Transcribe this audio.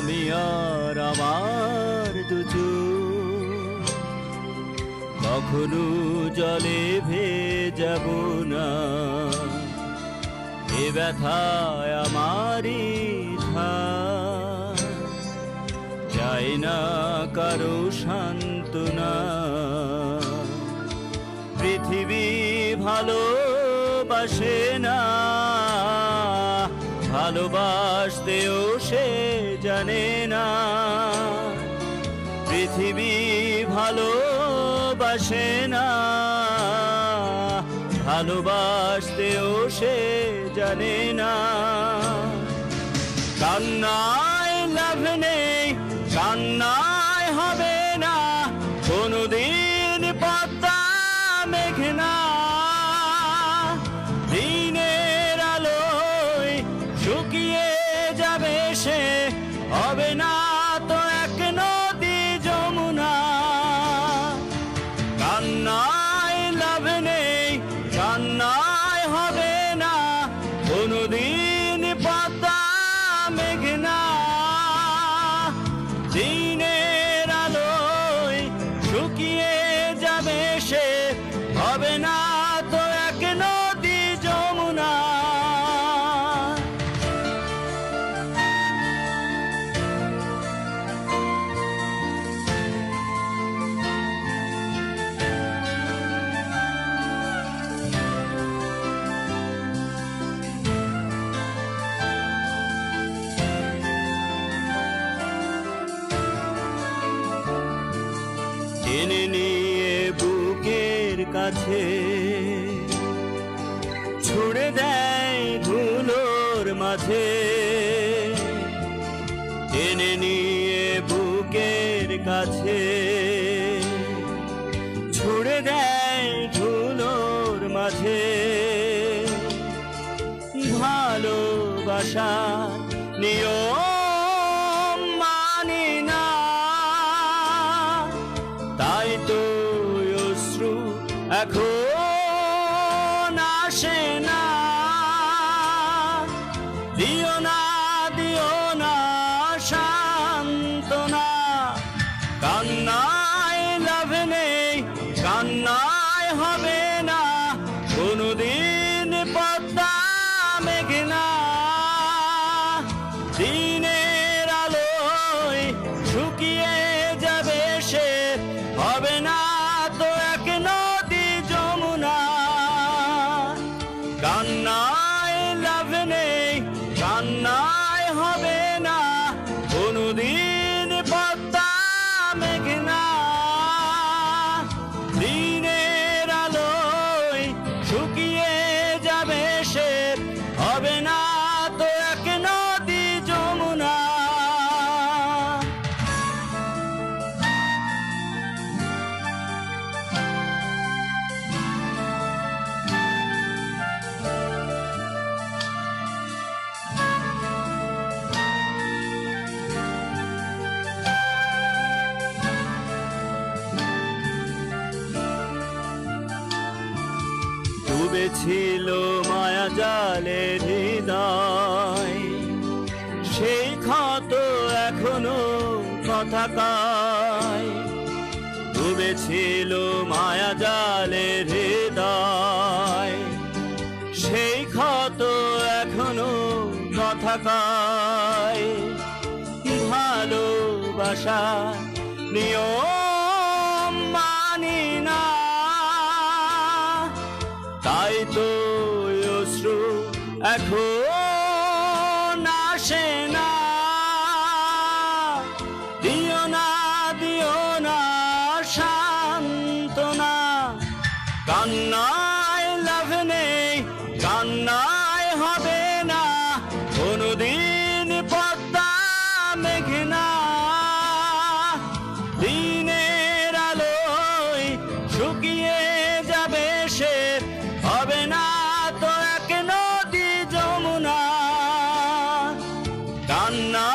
আমি আর আমার দুচোখ কখনো জলে ভেজাব না। এ ব্যথায় আমারই ধার, চাই না কারো সান্ত্বনা। পৃথিবী ভালোবাসে না, ভালোবাসতেও সে জানে না। পৃথিবী ভালোবাসে না, ভালোবাসতেও সে জানে না। কান্নায় লাভ নেই, কান্নায় হবে না কোনদিন পদ্মা মেঘনা। দিনের আলোয় শুকিয়ে যাবে সে, হবে না তো এক নদী যমুনা। কান্নায় লাভ নেই, কান্নায় হবে না কোনদিন পদ্মা মেঘনা। দিনের আলোয় শুকিয়ে যাবে সে, হবে না তো এক নদী যমুনা। টেনে নিয়ে বুকের কাছে ছুড়ে দেয় ধুলোর মাঝে। টেনে নিয়ে বুকের কাছে ছুড়ে দেয় ধুলোর মাঝে। ভালোবাসা নিয়ম মানি না, তাই তো অশ্রু এখন আসে না। দিও না, দিও না সান্ত্বনা। কান্নায় লাভ নেই, কান্নায় হবে না কোনদিন পদ্মা মেঘনা। দিনের আলোয় শুকিয়ে যাবে সে, হবে না তো এক নদী যমুনা। কান্নায় লাভ নেই, কান্নায় হবে না কোনদিন পদ্মা মেঘনা। দিনের আলোয় শুকিয়ে যাবে সে, হবে না তো এক নদী যমুনা। ডুবেছিল মায়া জালে হৃদয়, সেই ক্ষত এখনো কথা কয়। ডুবেছিল মায়া জালে হৃদয়, সেই ক্ষত এখনো কথা কয়। ভালোবাসা নিয়ম মানি না, তাই তো অশ্রু এখন আসে না। দিও না, দিও না সান্ত্বনা। কান্নায় লাভ নেই, কান্নায় হবে না কোনদিন পদ্মা মেঘনা। দিনের আলোয় শুকিয়ে যাবে সে, হবে না তো এক নদী যমুনা। কান্না